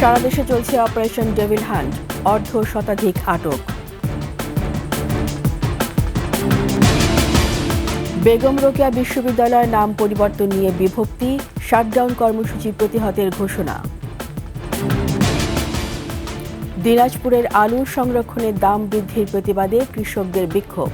সারা দেশে চলছে operation devil hunt, অর্ধ শতাধিক আটক। বেগম রোকেয়া বিশ্ববিদ্যালয়ের নাম পরিবর্তন নিয়ে বিভক্তি, শাটডাউন কর্মসূচি প্রতিহতের ঘোষণা। দিনাজপুরের আলু সংরক্ষণের দাম বৃদ্ধির প্রতিবাদে কৃষকদের বিক্ষোভ।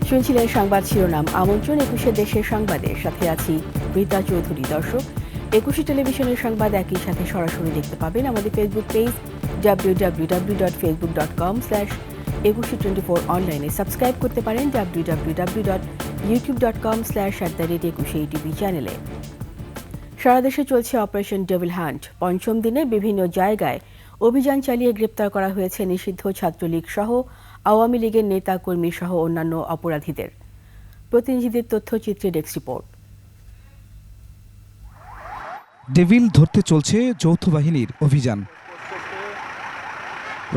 শুনছিলেন সংবাদ শিরোনাম। আমন্ত্রণ ২১শে দেশের সংবাদের সাথে আছি রীতা চৌধুরী। দর্শক, ২১শে টেলিভিশনের সংবাদ একই সাথে সরাসরি দেখতে পাবেন আমাদের ফেসবুক পেজ www.facebook.com/2124 অনলাইনে সাবস্ক্রাইব করতে পারেন www.youtube.com/@21 চ্যানেলে। সারা দেশে চলছে অপারেশন ডেভিল হান্ট। পঞ্চম দিনে বিভিন্ন জায়গায় অভিযান চালিয়ে গ্রেপ্তার করা হয়েছে নিষিদ্ধ ছাত্রলীগ সহ আওয়ামী লীগের নেতা কর্মী সহ অন্যান্য অপরাধীদের। প্রতিনিধিদের তথ্যচিত্রে ডেস্ক রিপোর্ট। ডেভিল ধরতে চলছে যৌথ বাহিনীর অভিযান।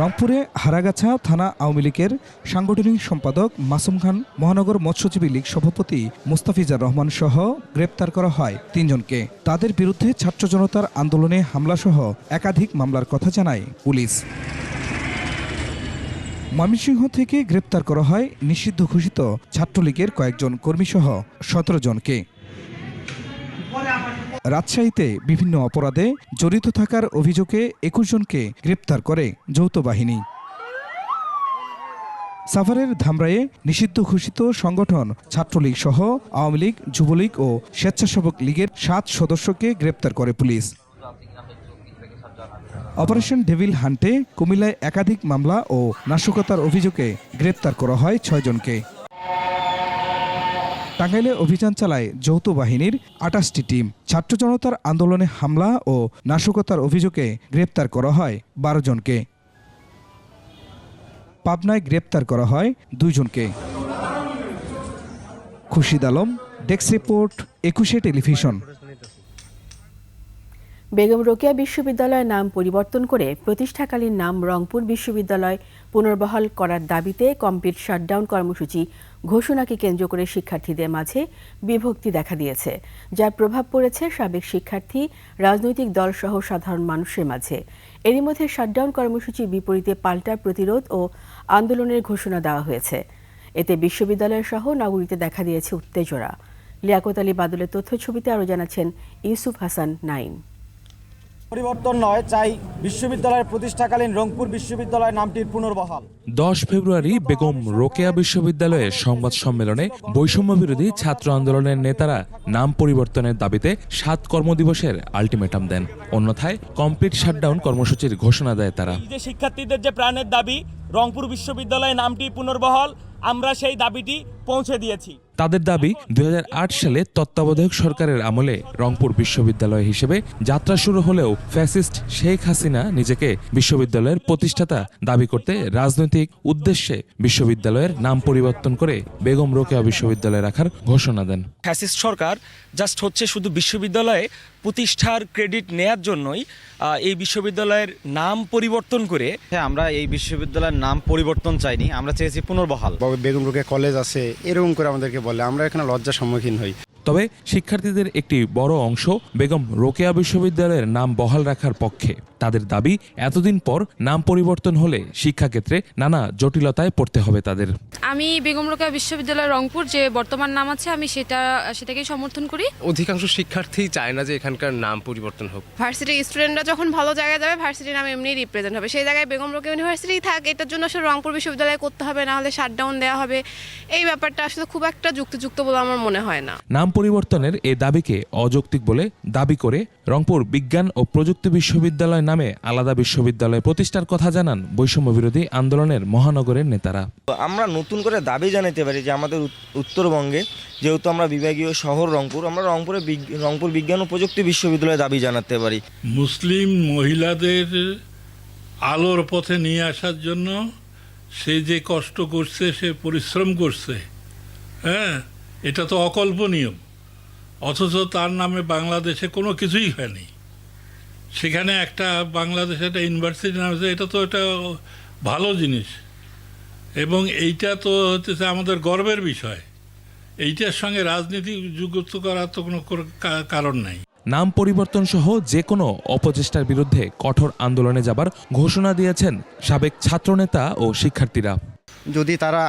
রংপুরে হারাগাছা থানা আওয়ামী লীগের সাংগঠনিক সম্পাদক মাসুম খান, মহানগর মৎস্যজীবী লীগ সভাপতি মুস্তাফিজার রহমান সহ গ্রেপ্তার করা হয় ৩ জনকে। তাদের বিরুদ্ধে ছাত্র জনতার আন্দোলনে হামলাসহ একাধিক মামলার কথা জানায় পুলিশ। ময়মনসিংহ থেকে গ্রেপ্তার করা হয় নিষিদ্ধ ঘোষিত ছাত্রলীগের কয়েকজন কর্মীসহ ১৭ জনকে। রাজশাহীতে বিভিন্ন অপরাধে জড়িত থাকার অভিযোগে ২১ জনকে গ্রেপ্তার করে যৌথ বাহিনী। সাভারের ধামরায়ে নিষিদ্ধ ঘোষিত সংগঠন ছাত্রলীগ সহ আওয়ামী লীগ, যুবলীগ ও স্বেচ্ছাসেবক লীগের ৭ সদস্যকে গ্রেপ্তার করে পুলিশ। অপারেশন ডেভিল হান্টে কুমিল্লায় একাধিক মামলা ও নাশকতার অভিযোগে গ্রেপ্তার করা হয় ৬ জনকে। টাঙ্গাইলে অভিযান চালায় যৌথ বাহিনীর ২৮টি টিম। ছাত্র জনতার আন্দোলনে হামলা ও নাশকতার অভিযোগে গ্রেপ্তার করা হয় ১২ জনকে। পাবনায় গ্রেপ্তার করা হয় ২ জনকে। খুরশিদ আলম, ডেস্ক রিপোর্ট, ২১শে টেলিভিশন। বেগম রোকেয়া বিশ্ববিদ্যালয়ের নাম পরিবর্তন করে প্রতিষ্ঠাকালীন নাম রংপুর বিশ্ববিদ্যালয় পুনর্বহাল করার দাবিতে কমপ্লিট শাটডাউন কর্মসূচি ঘোষণাকে কেন্দ্র করে শিক্ষার্থীদের মাঝে বিভক্তি দেখা দিয়েছে, যার প্রভাব পড়েছে সাবেক শিক্ষার্থী, রাজনৈতিক দলসহ সাধারণ মানুষের মাঝে। এরই মধ্যে শাটডাউন কর্মসূচির বিপরীতে পাল্টা প্রতিরোধ ও আন্দোলনের ঘোষণা দেওয়া হয়েছে। এতে বিশ্ববিদ্যালয় সহ নগরীতে দেখা দিয়েছে উত্তেজনা। লিয়াকত আলী বাদলের তথ্যছবিতে আরও জানাচ্ছেন ইউসুফ হাসান নাইম। পরিবর্তন নয়, চাই বিশ্ববিদ্যালয়ের প্রতিষ্ঠাকালীন রংপুর বিশ্ববিদ্যালয় নামটির পুনর্বহাল। ১০ ফেব্রুয়ারি বেগম রোকেয়া বিশ্ববিদ্যালয়ের সংবাদ সম্মেলনে বৈষম্য বিরোধী ছাত্র আন্দোলনের নেতারা নাম পরিবর্তনের দাবিতে ৭ কর্মদিবসের আলটিমেটাম দেন। অন্যথায় কমপ্লিট শাটডাউন কর্মসূচির ঘোষণা দেয় তারা। যে শিক্ষার্থীদের যে প্রাণের দাবি রংপুর বিশ্ববিদ্যালয় নামটি পুনর্বহাল, আমরা সেই দাবিটি পৌঁছে দিয়েছি। তাদের দাবি ২০০৮ সালে তত্ত্বাবধায়ক সরকারের আমলে রংপুর বিশ্ববিদ্যালয় হিসেবে যাত্রা শুরু হলেও ফ্যাসিস্ট শেখ হাসিনা নিজেকে বিশ্ববিদ্যালয়ের প্রতিষ্ঠাতা দাবি করতে রাজনৈতিক উদ্দেশ্যে বিশ্ববিদ্যালয়ের নাম পরিবর্তন করে বেগম রোকেয়া বিশ্ববিদ্যালয় রাখার ঘোষণা দেন। ফ্যাসিস্ট সরকার জাস্ট হচ্ছে শুধু বিশ্ববিদ্যালয়ে প্রতিষ্ঠার ক্রেডিট নেয়ার জন্যই এই বিশ্ববিদ্যালয়ের নাম পরিবর্তন করে। আমরা এই বিশ্ববিদ্যালয়ের নাম পরিবর্তন চাইনি, আমরা চেয়েছি পুনর্বহাল। বেগম রোকেয়া কলেজ আছে এরকম করে আমাদেরকে বলে, আমরা এখানে লজ্জার সম্মুখীন হই। তবে শিক্ষার্থীদের একটি বড় অংশ বেগম রোকেয়া বিশ্ববিদ্যালয়ের নাম বহাল রাখার পক্ষে। তাদের দাবি, এতদিন পর নাম পরিবর্তন হলে শিক্ষাক্ষেত্রে নানা জটিলতায় পড়তে হবে তাদের। আমি বেগম রোকেয়া বিশ্ববিদ্যালয় রংপুর যে বর্তমান নাম আছে, আমি সেটাকেই সমর্থন করি। অধিকাংশ শিক্ষার্থী চায় না যে এখানকার নাম পরিবর্তন হোক। ভার্সিটির স্টুডেন্টরা যখন ভালো জায়গায় যাবে, ভার্সিটির নাম এমনি রিপ্রেজেন্ট হবে। সেই জায়গায় বেগম রোকেয়া ইউনিভার্সিটি থাক, এটার জন্য আসলে রংপুর বিশ্ববিদ্যালয় করতে হবে, না হলে শাটডাউন দেওয়া হবে। এই ব্যাপারটা আসলে খুব একটা যুক্তিযুক্ত বলে আমার মনে হয় না। নাম পরিবর্তনের এ দাবিকে অযৌক্তিক বলে দাবি করে রংপুর বিজ্ঞান ও প্রযুক্তি বিশ্ববিদ্যালয় নামে আলাদা বিশ্ববিদ্যালয় প্রতিষ্ঠার কথা জানান বৈষম্য বিরোধী আন্দোলনের মহানগরের নেতারা। আমরা নতুন করে দাবি জানাতে পারি যে আমাদের উত্তরবঙ্গে যেহেতু আমরা বিভাগীয় শহর রংপুর, আমরা রংপুর বিজ্ঞান ও প্রযুক্তি বিশ্ববিদ্যালয়ে দাবি জানাতে পারি। মুসলিম মহিলাদের আলোর পথে নিয়ে আসার জন্য সে যে কষ্ট করছে, সে পরিশ্রম করছে, হ্যাঁ, এটা তো অকল্পনীয়। অথচ তার নামে বাংলাদেশে কোনো কিছুই হয়নি। সেখানে একটা বাংলাদেশে একটা ইউনিভার্সিটি নামছে, এটা তো একটা ভালো জিনিস এবং এইটা তো হচ্ছে আমাদের গর্বের বিষয়। এইটার সঙ্গে রাজনীতি যুক্ত করার তো কোনো কারণ নাই। নাম পরিবর্তন সহ যে কোনো অপচেষ্টার বিরুদ্ধে কঠোর আন্দোলনে যাবার ঘোষণা দিয়েছেন সাবেক ছাত্রনেতা ও শিক্ষার্থীরা। যদি তারা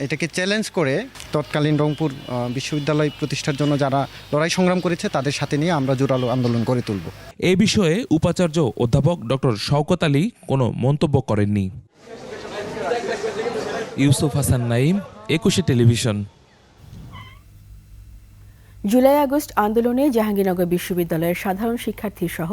এটাকে চ্যালেঞ্জ করে তৎকালীন রংপুর বিশ্ববিদ্যালয় প্রতিষ্ঠার জন্য যারা লড়াই সংগ্রাম করেছে তাদের সাথে নিয়ে আমরা জোরালো আন্দোলন করে তুলব। এ বিষয়ে উপাচার্য অধ্যাপক ডক্টর শওকত আলী কোনো মন্তব্য করেননি। Yusuf Hasan Naim, 21 television. July August আন্দোলনে জাহাঙ্গীরনগর বিশ্ববিদ্যালয়ের সাধারণ শিক্ষার্থী সহ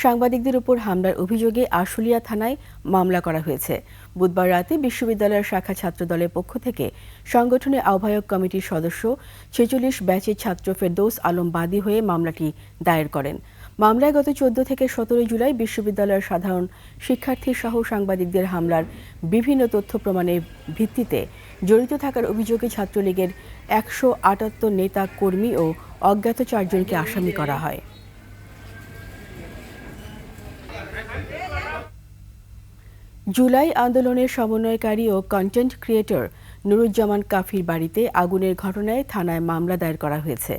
সাংবাদিকদের উপর হামলার অভিযোগে আশুলিয়া থানায় মামলা করা হয়েছে। বুধবার রাতে বিশ্ববিদ্যালয়ের শাখা ছাত্রদলের পক্ষ থেকে সংগঠনের আহ্বায়ক কমিটির সদস্য 46 ব্যাচের ছাত্র ফেরদৌস আলম বাদী হয়ে মামলাটি দায়ের করেন। মামলায় গত 14 থেকে 17 জুলাই বিশ্ববিদ্যালয়ের সাধারণ শিক্ষার্থী সহ সাংবাদিকদের হামলার বিভিন্ন তথ্য প্রমাণের ভিত্তিতে জড়িত থাকার অভিযোগে ছাত্রলীগের 178 নেতা কর্মী ও অজ্ঞাত 4 জনকে আসামি করা হয়। জুলাই আন্দোলনের সমন্বয়কারী ও কন্টেন্ট ক্রিয়েটর নুরুজ্জামান কাফির বাড়িতে আগুনের ঘটনায় থানায় মামলা দায়ের করা হয়েছে।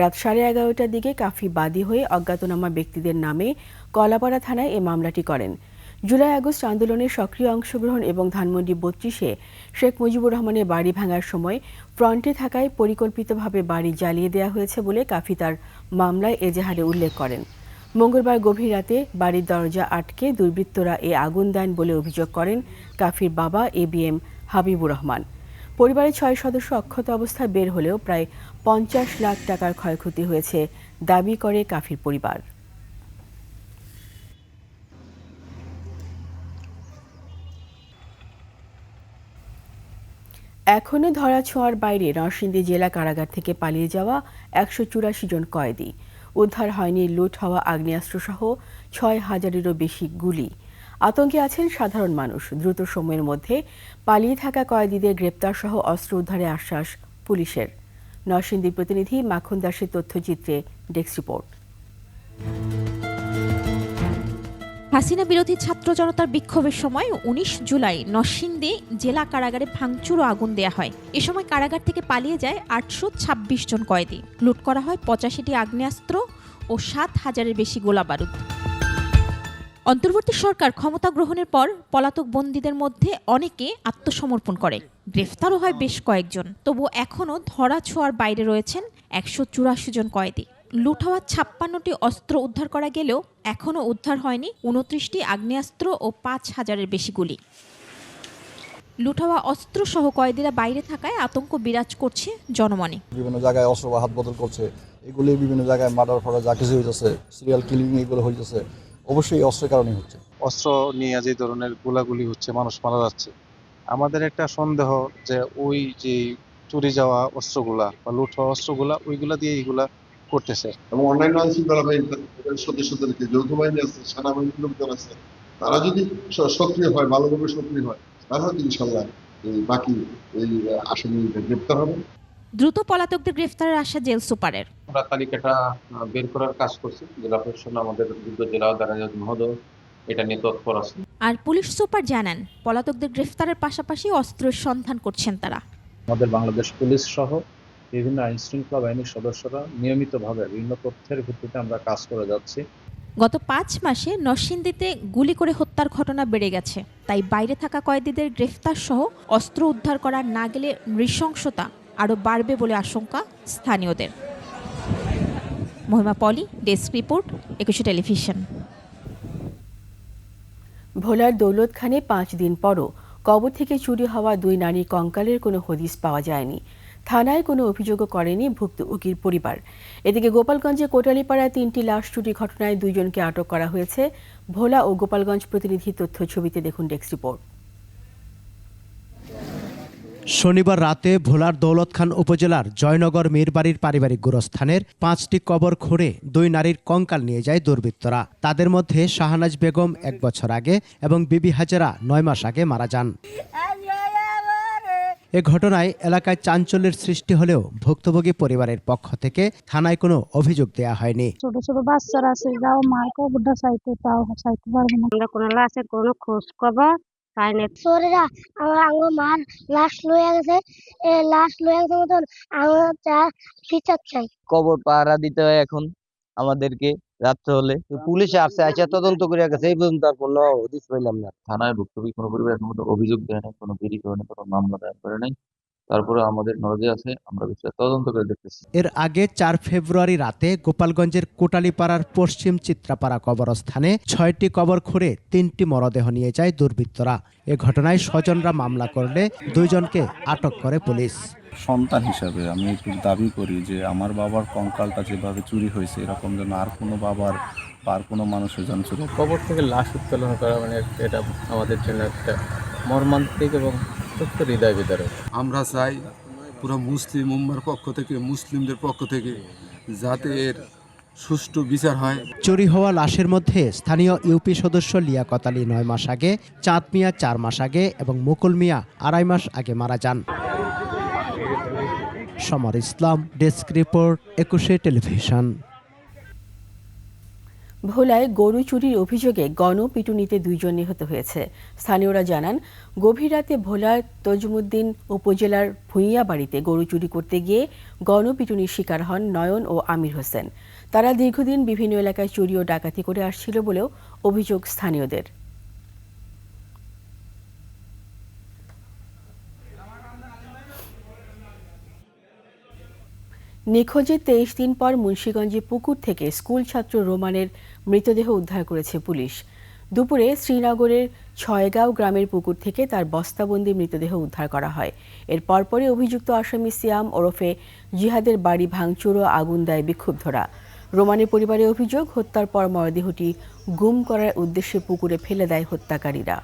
রাত 11:30টার দিকে কাফি বাদী হয়ে অজ্ঞাতনামা ব্যক্তিদের নামে কলাপাড়া থানায় এ মামলাটি করেন। জুলাই আগস্ট আন্দোলনের সক্রিয় অংশগ্রহণ এবং ধানমন্ডি 32-এ শেখ মুজিবুর রহমানের বাড়ি ভাঙার সময় ফ্রন্টে থাকায় পরিকল্পিতভাবে বাড়ি জ্বালিয়ে দেওয়া হয়েছে বলে কাফি তার মামলায় এজাহারে উল্লেখ করেন। মঙ্গলবার গভীর রাতে বাড়ির দরজা আটকে দুর্বৃত্তরা এ আগুন দেন বলে অভিযোগ করেন কাফির বাবা ABM হাবিবুর রহমান। পরিবারের 6 সদস্য অক্ষত অবস্থায় বের হলেও প্রায় 50 লাখ টাকার ক্ষয়ক্ষতি হয়েছে দাবি করে কাফির পরিবার। এখনও ধরাছোঁয়ার বাইরে নরসিংদী জেলা কারাগার থেকে পালিয়ে যাওয়া 184 জন কয়েদি। উদ্ধার হয়নি লুট হওয়া আগ্নেয়াস্ত্রসহ 6,000-এরও বেশি গুলি। আতঙ্কে আছেন সাধারণ মানুষ। দ্রুত সময়ের মধ্যে পালিয়ে থাকা কয়েদিদের গ্রেপ্তার সহ অস্ত্র উদ্ধারে আশ্বাস পুলিশের। নরসিংদীর প্রতিনিধি মাখন দাসের তথ্যচিত্রে ডেস্ক রিপোর্ট। হাসিনা বিরোধী ছাত্র জনতার বিক্ষোভের সময় 19 জুলাই নরসিংদী জেলা কারাগারে ভাঙচুর ও আগুন দেয়া হয়। এ সময় কারাগার থেকে পালিয়ে যায় 826 জন কয়েদি। লুট করা হয় 85টি আগ্নেয়াস্ত্র ও 7,000-এর বেশি গোলাবারুদ। অন্তর্বর্তী সরকার ক্ষমতা গ্রহণের পর পলাতক বন্দীদের মধ্যে অনেকে আত্মসমর্পণ করে। গ্রেফতারও হয় বেশ কয়েকজন। তবু এখনও ধরাছোঁয়ার বাইরে রয়েছেন 184 জন কয়েদি। লুট হওয়া 56টি অস্ত্র উদ্ধার করা গেলেও এখনও উদ্ধার হয়নি 29টি আগ্নেয়াস্ত্র ও 5,000-এর বেশি গুলি। লুট হওয়া অস্ত্র সহ কয়েদিরা বাইরে থাকায় আতঙ্ক বিরাজ করছে জনমনে। বিভিন্ন জায়গায় অস্ত্র হাত বদল করছে, এগুলি বিভিন্ন জায়গায় মার্ডার ফার্ডার যা কিছু হইতেছে, সিরিয়াল কিলিং এগুলো হইতেছে, অবশ্যই অস্ত্রের কারণেই হচ্ছে। অস্ত্র নিয়ে যে ধরনের গোলাগুলি হচ্ছে, মানুষ মারা যাচ্ছে, আমাদের একটা সন্দেহ যে ওই যে চুরি যাওয়া অস্ত্রগুলা বা লুট হওয়া অস্ত্রগুলা ওইগুলা দিয়ে এইগুলা করতেছে। এবং অন্যান্য আইনশৃঙ্খলা বাহিনীর সদস্যদেরকে যৌথ বাহিনী আছে, সেনাবাহিনীর লোকজন আছে, তারা যদি সক্রিয় হয়, ভালোভাবে সক্রিয় হয়, তাহলে ইনশাল্লাহ এই বাকি এই আসামিদের গ্রেপ্তার হবে। দ্রুত পলাতকদের গ্রেফতারের আশা জেল সুপারের। আমরা তালিকাটা বের করার কাজ করছি। জেলা প্রশাসন, আমাদের জেলা দারাজত মহোদয় এটা নিয়ে তৎপর আছে। আর পুলিশ সুপার জানান, পলাতকদের গ্রেফতারের পাশাপাশি অস্ত্রের সন্ধান করছেন তারা। আমাদের বাংলাদেশ পুলিশ সহ বিভিন্ন আইনশৃঙ্খলা বাহিনীর সদস্যরা নিয়মিতভাবে বিভিন্ন তথ্যের ভিত্তিতে আমরা কাজ করে যাচ্ছি। গত 5 মাসে নরসিংদীতে গুলি করে হত্যার ঘটনা বেড়ে গেছে। তাই বাইরে থাকা কয়েদিদের গ্রেফতার সহ অস্ত্র উদ্ধার করা না গেলে নৃশংসতা আরও বাড়বে বলে আশঙ্কা স্থানীয়দের। মহিমা পলি, ডেস্ক রিপোর্ট, 21 টেলিভিশন। ভোলার দৌলতখানে 5 দিন পরও কবর থেকে চুরি হওয়া 2 নারীর কঙ্কালের কোনো হদিস পাওয়া যায়নি। থানায় কোনো অভিযোগও করেনি ভুক্তভোগীর পরিবার। এদিকে গোপালগঞ্জে কোটালীপাড়ায় 3টি লাশ চুরি ঘটনায় 2 জনকে আটক করা হয়েছে। ভোলা ও গোপালগঞ্জ প্রতিনিধি তথ্য ছবিতে দেখুন ডেস্ক রিপোর্ট। শনিবার রাতে ভোলার দৌলতখান উপজেলার জয়নগর মীরবাড়ির পারিবারিক গোরস্থানের 5টি কবর খুঁড়ে 2 নারীর কঙ্কাল নিয়ে যায় দুর্বৃত্তরা। তাদের মধ্যে শাহনাজ বেগম 1 বছর আগে এবং বিবি হাজেরা 9 মাস আগে মারা যান। এ ঘটনায় এলাকায় চাঞ্চল্যের সৃষ্টি হলেও ভুক্তভোগী পরিবারের পক্ষ থেকে থানায় কোনো অভিযোগ দেয়া হয়নি। ছোট ছোট বাচ্চারা আছে, যাও মার কবরটা চাইতে, তাও চাইতে পারবো না। আমরা কোনো লাশের কোনো খোঁজ খবর পাই না। চোরেরা আমার মার লাশ লয়ে গেছে, লাশ লয়ে গেছে মতন আমরা বিচার চাই। কবর পাহারা দিতে হয় এখন আমাদেরকে রাত্রে হলে। পুলিশে আসছে, আইসা তদন্ত করে গেছে, এই পর্যন্ত আর কোনো হদিস পাইলাম না। থানায় ভুক্তভোগী কোনো পরিবার এখন পর্যন্ত অভিযোগ দেয় নাই, কোনো বিড়ি করে নাই, কোনো মামলা দায়ের করে নাই। তারপরে আমাদের নজরে আছে, আমরা বিষয়টা তদন্ত করে দেখতেছি। এর আগে 4 ফেব্রুয়ারি রাতে গোপালগঞ্জের কোটালীপাড়ার পশ্চিম চিত্রাপাড়া কবরস্থানে 6টি কবর খুঁড়ে 3টি মরদেহ নিয়ে যায় দুর্বৃত্তরা। এ ঘটনায় স্বজনরা মামলা করলে 2 জনকে আটক করে পুলিশ। সন্তান হিসাবে আমি একটু দাবি করি যে আমার বাবার কঙ্কালটা যেভাবে চুরি হয়েছে, এরকম যেন আর কোনো বাবার বা আর কোনো মানুষের যেন চুরি। কবর থেকে লাশ উত্তোলন করা মানে এটা আমাদের জন্য একটা মর্মান্তিক এবং সত্য হৃদয় বিদারক। আমরা চাই পুরো মুসলিম উম্মার পক্ষ থেকে, মুসলিমদের পক্ষ থেকে যাতে এর সুষ্ঠু বিচার হয়। চুরি হওয়া লাশের মধ্যে স্থানীয় ইউপি সদস্য লিয়াকত আলী 9 মাস আগে, চাঁদ মিয়া 4 মাস আগে এবং মুকুল মিয়া 2.5 মাস আগে মারা যান। সমর ইসলাম, ডেস্ক রিপোর্ট, 21 টেলিভিশন। ভোলায় গরু চুরির অভিযোগে গণপিটুনিতে 2 জন নিহত হয়েছে। স্থানীয়রা জানান, গভীর রাতে ভোলার তজুমুদ্দিন উপজেলার ভুঁইয়া বাড়িতে গরু চুরি করতে গিয়ে গণপিটুনির শিকার হন নয়ন ও আমির হোসেন। তারা দীর্ঘদিন বিভিন্ন এলাকায় চুরি ও ডাকাতি করে আসছিল বলেও অভিযোগ স্থানীয়দের। নিখোঁজের 23 দিন পর মুন্সিগঞ্জে পুকুর থেকে স্কুল ছাত্র রোমানের মৃতদেহ উদ্ধার করেছে পুলিশ। দুপুরে শ্রীনগরের ছয়গাঁও গ্রামের পুকুর থেকে তার বস্তাবন্দি মৃতদেহ উদ্ধার করা হয়। এর পরপরই অভিযুক্ত আসামি সিয়াম ওরফে জিহাদের বাড়ি ভাঙচুর ও আগুন দেয় বিক্ষুব্ধরা। রোমানের পরিবারের অভিযোগ, হত্যার পর মরদেহটি গুম করার উদ্দেশ্যে পুকুরে ফেলে দেয় হত্যাকারীরা।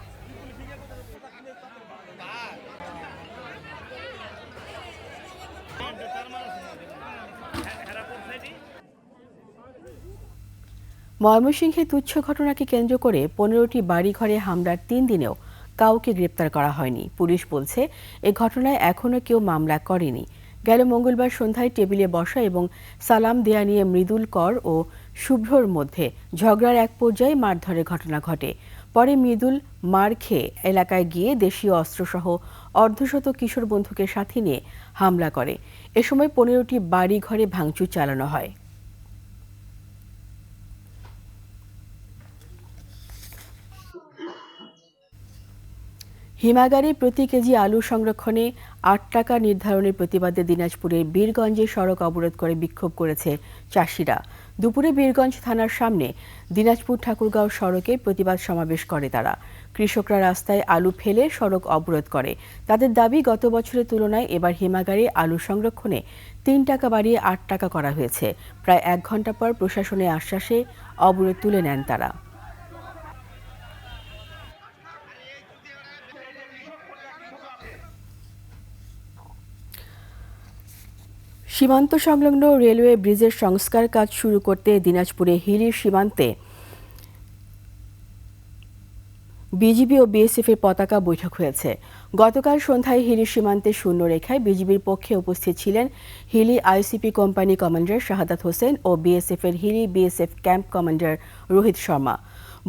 ময়মনসিংহে তুচ্ছ ঘটনাকে কেন্দ্র করে 15টি বাড়িঘরে হামলার 3 দিনেও কাউকে গ্রেপ্তার করা হয়নি। পুলিশ বলছে, এ ঘটনায় এখনও কেউ মামলা করেনি। গেল মঙ্গলবার সন্ধ্যায় টেবিলে বসা এবং সালাম দেয়া নিয়ে মৃদুল কর ও শুভ্রর মধ্যে ঝগড়ার এক পর্যায়ে মারধরের ঘটনা ঘটে। পরে মৃদুল মার খেয়ে এলাকায় গিয়ে দেশীয় অস্ত্রসহ অর্ধশত কিশোর বন্ধুকের সাথে নিয়ে হামলা করে। এ সময় 15টি বাড়িঘরে ভাঙচুর চালানো হয়। হিমাগারে প্রতি কেজি আলু সংরক্ষণে 8 টাকা নির্ধারণের প্রতিবাদে দিনাজপুরের বীরগঞ্জে সড়ক অবরোধ করে বিক্ষোভ করেছে চাষিরা। দুপুরে বীরগঞ্জ থানার সামনে দিনাজপুর ঠাকুরগাঁও সড়কে প্রতিবাদ সমাবেশ করে তারা। কৃষকরা রাস্তায় আলু ফেলে সড়ক অবরোধ করে। তাদের দাবি, গত বছরের তুলনায় এবার হিমাগারে আলু সংরক্ষণে 3 টাকা বাড়িয়ে 8 টাকা করা হয়েছে। প্রায় 1 ঘন্টা পর প্রশাসনের আশ্বাসে অবরোধ তুলে নেন তারা। সীমান্ত সংলগ্ন রেলওয়ে ব্রিজের সংস্কার কাজ শুরু করতে দিনাজপুরে হিলির সীমান্তে বিজিবি ও বিএসএফের পতাকা বৈঠক হয়েছে। গতকাল সন্ধ্যায় হিলির সীমান্তে শূন্যরেখায় বিজিবির পক্ষে উপস্থিত ছিলেন Hili ICP company commander Shahadat Hossain ও বিএসএফের Hili BSF camp commander Rohit Sharma.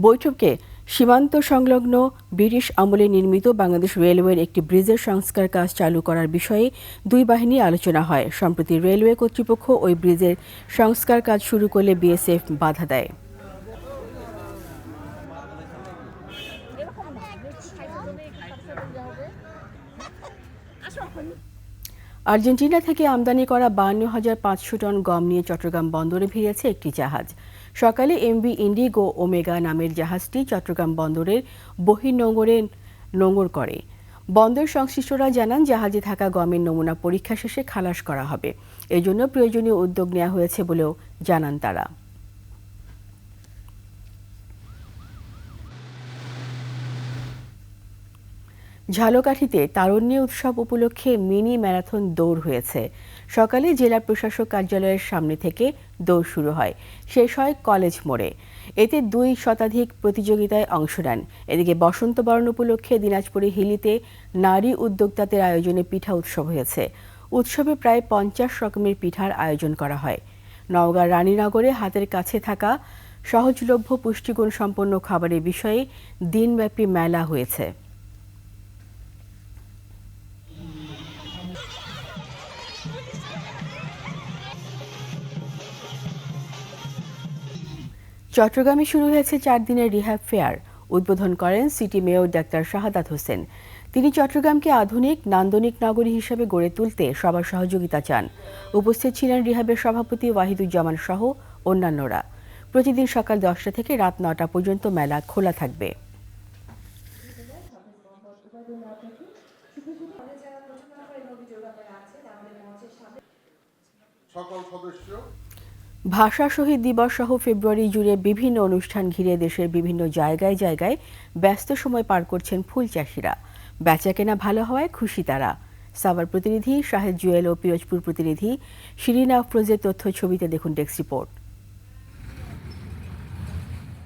বৈঠকে সীমান্ত সংলগ্ন ব্রিটিশ আমলে নির্মিত বাংলাদেশ রেলওয়ের একটি ব্রিজের সংস্কার কাজ চালু করার বিষয়ে 2 বাহিনী আলোচনা হয়। সম্প্রতি রেলওয়ে কর্তৃপক্ষ ওই ব্রিজের সংস্কার কাজ শুরু করলে বিএসএফ বাধা দেয়। আর্জেন্টিনা থেকে আমদানি করা 52,500 টন গম নিয়ে চট্টগ্রাম বন্দরে ভিড়েছে একটি জাহাজ। সকালে এমভি ইন্ডিগো ওমেগা নামের জাহাজটি চট্টগ্রাম বন্দরের বহির্নোঙরে নোঙর করে। বন্দর সংশ্লিষ্টরা জানান, জাহাজে থাকা গমের নমুনা পরীক্ষা শেষে খালাস করা হবে। এজন্য প্রয়োজনীয় উদ্যোগ নেওয়া হয়েছে বলেও জানান তারা। ঝালকাঠিতে তারুণ্য উৎসব উপলক্ষে মিনি ম্যারাথন দৌড় হয়েছে। সকালে জেলা প্রশাসক কার্যালয়ের সামনে থেকে দৌড় শুরু হয়, শেষ হয় কলেজ মোড়ে। এতে 2 শতাধিক প্রতিযোগিতায় অংশ নেন। এদিকে বসন্ত বরণ উপলক্ষে দিনাজপুরে হিলিতে নারী উদ্যোক্তাদের আয়োজনে পিঠা উৎসব হয়েছে। উৎসবে প্রায় 50 রকমের পিঠার আয়োজন করা হয়। নওগাঁর রানীনগরে হাতের কাছে থাকা সহজলভ্য পুষ্টিগুণ সম্পন্ন খাবারের বিষয়ে দিনব্যাপী মেলা হয়েছে। চট্টগ্রামে শুরু হয়েছে 4 দিনের রিহ্যাব ফেয়ার। উদ্বোধন করেন city mayor doctor Shahadat Hossain. তিনি চট্টগ্রামকে আধুনিক নান্দনিক নগরী হিসেবে গড়ে তুলতে সবার সহযোগিতা চান। উপস্থিত ছিলেন রিহ্যাবের সভাপতি ওয়াহিদুজ্জামান সহ অন্যান্যরা। প্রতিদিন সকাল 10টা থেকে রাত 9টা পর্যন্ত মেলা খোলা থাকবে। ভাষা শহীদ দিবস সহ ফেব্রুয়ারি জুড়ে বিভিন্ন অনুষ্ঠান ঘিরে দেশের বিভিন্ন জায়গায় জায়গায় ব্যস্ত সময় পার করছেন ফুল চাষিরা। বেচাকেনা ভালো হওয়ায় খুশি তারা। সাভার প্রতিনিধি শাহেদ জুয়েল ও পিরোজপুর প্রতিনিধি শিরিনা আফরোজের তথ্য ছবিতে দেখুন ডেস্ক রিপোর্ট।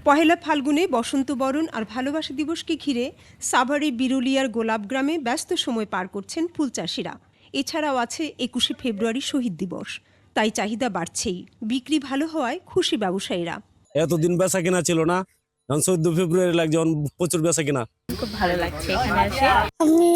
পহেলা ফাল্গুনে বসন্ত বরণ আর ভালোবাসা দিবসকে ঘিরে সাভারের বিরুলিয়ার গোলাপগ্রামে ব্যস্ত সময় পার করছেন ফুল চাষিরা। এছাড়াও আছে 21শে ফেব্রুয়ারি শহীদ দিবস, তাই চাহিদা বাড়ছেই। বিক্রি ভালো হওয়ায় খুশি ব্যবসায়ীরা। এতদিন বেচা কেনা ছিল না, 14 ফেব্রুয়ারি লাগছে প্রচুর বেচা কেনা। খুব ভালো লাগছে এখানে এসে। আমি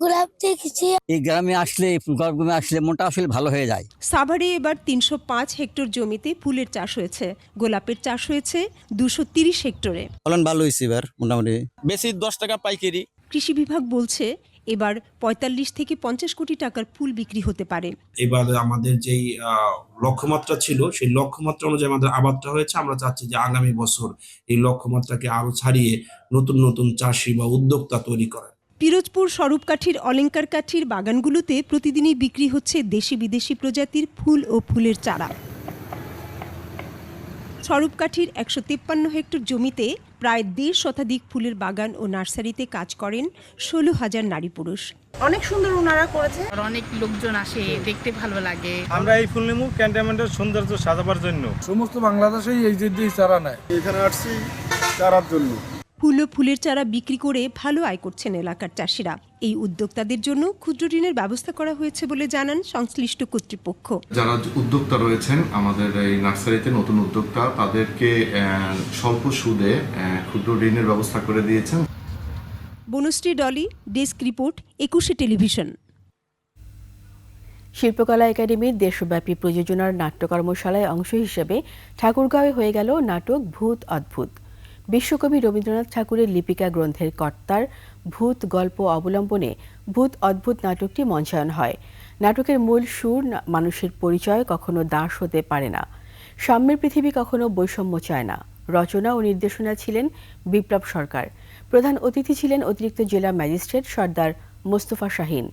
গোলাপ দেখেছি। এই গ্রামে আসলে গোলাপগ্রামে আসলে মনটা আসলে ভালো হয়ে যায়। সাভারে এবার 305 হেক্টর জমিতে ফুলের চাষ হয়েছে, গোলাপের চাষ হয়েছে 230 হেক্টরে। ফলন ভালো হয়েছে এবার, মোটামুটি বেশি 10 টাকা পাইকারি। কৃষি বিভাগ বলছে এবার 45 থেকে 50 কোটি টাকার ফুল বিক্রি হতে পারে। এবার আমাদের যেই লক্ষ্যমাত্রা ছিল সেই লক্ষ্যমাত্রা অনুযায়ী আমাদের আবাদটা হয়েছে। আমরা চাচ্ছি যে আগামী বছর এই লক্ষ্যমাত্রাকে আরো ছাড়িয়ে নতুন নতুন চাষি বা উদ্যোক্তা তৈরি করা। পিরোজপুর স্বরূপকাঠির অলংকার কাঠির বাগানগুলোতে প্রতিদিনই বিক্রি হচ্ছে দেশি বিদেশি প্রজাতির ফুল ও ফুলের চারা। স্বরূপকাঠির 153 হেক্টর জমিতে প্রায় 1.5 শতাধিক ফুলের বাগান ও নার্সারিতে কাজ করেন 16,000 নারী পুরুষ। অনেক সুন্দর ওনারা করেছে, অনেক লোকজন আসে, দেখতে ভালো লাগে। আমরা এই ফুল নিমু ক্যান্টনমেন্টের সৌন্দর্য সাজাবার জন্য। সমস্ত বাংলাদেশেই এই যে চারা নেয়, এখানে আসছি চারার জন্য। ফুল ও ফুলের চারা বিক্রি করে ভালো আয় করছেন এলাকার চাষিরা। এই উদ্যোক্তাদের জন্য ক্ষুদ্র ঋণের ব্যবস্থা করা হয়েছে বলে জানান সংশ্লিষ্ট কর্তৃপক্ষ। যারা উদ্যোক্তা রয়েছেন আমাদের এই নার্সারিতে, নতুন উদ্যোক্তা, তাদেরকে স্বল্প সুদে ক্ষুদ্র ঋণের ব্যবস্থা করে দিয়েছেন। বনশ্রী ডলি, ডেস্ক রিপোর্ট, 21শে টেলিভিশন। শিল্পকলা একাডেমির দেশব্যাপী প্রযোজনার নাট্য কর্মশালায় অংশ হিসেবে ঠাকুরগাঁওয়ে হয়ে গেল নাটক ভূত অদ্ভুত। বিশ্বকবি রবীন্দ্রনাথ ঠাকুরের লিপিকা গ্রন্থের কর্তার ভূত গল্প অবলম্বনে ভূত অদ্ভুত নাটকটি মঞ্চায়ন হয়। নাটকের মূল সুর মানুষের পরিচয় কখনো দাস হতে পারে না, সাম্যের পৃথিবী কখনো বৈষম্য চায় না। রচনা ও নির্দেশনা ছিলেন বিপ্লব সরকার। প্রধান অতিথি ছিলেন অতিরিক্ত জেলা ম্যাজিস্ট্রেট সর্দার মোস্তফা শাহিন।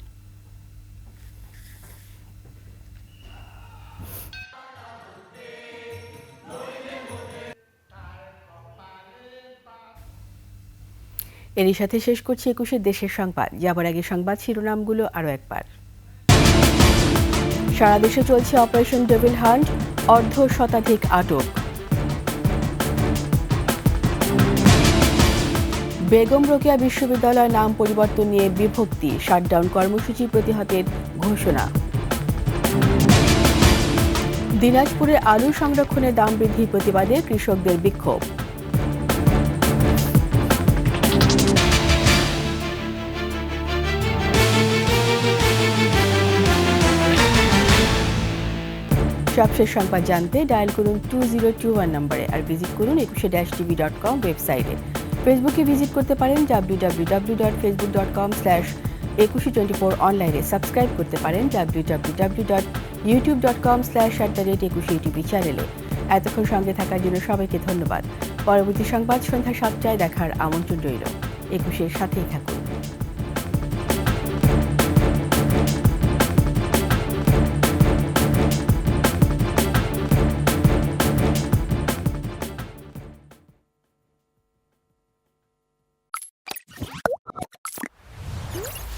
এরই সাথে শেষ করছি 21শে দেশের সংবাদ। যাবার আগে সংবাদ শিরোনামগুলো আরও একবার। সারা দেশে চলছে অপারেশন ডেভিল হান্ট, 1/2 শতাধিক আটক। বেগম রোকেয়া বিশ্ববিদ্যালয় নাম পরিবর্তন নিয়ে বিভক্তি, শাটডাউন কর্মসূচি প্রতিহতের ঘোষণা। দিনাজপুরে আলু সংরক্ষণের দাম বৃদ্ধির প্রতিবাদে কৃষকদের বিক্ষোভ। সবশেষ সংবাদ জানতে ডায়াল করুন 2021 নম্বরে আর ভিজিট করুন 21-tv.com ওয়েবসাইটে। ফেসবুকে ভিজিট করতে পারেন www.facebook.com/2124 অনলাইনে সাবস্ক্রাইব করতে পারেন www.youtube.com/@21utv চ্যানেলে। এতক্ষণ সঙ্গে থাকার জন্য সবাইকে ধন্যবাদ। পরবর্তী সংবাদ সন্ধ্যা 7টায় দেখার আমন্ত্রণ রইল। 21-এর সাথেই থাকুন।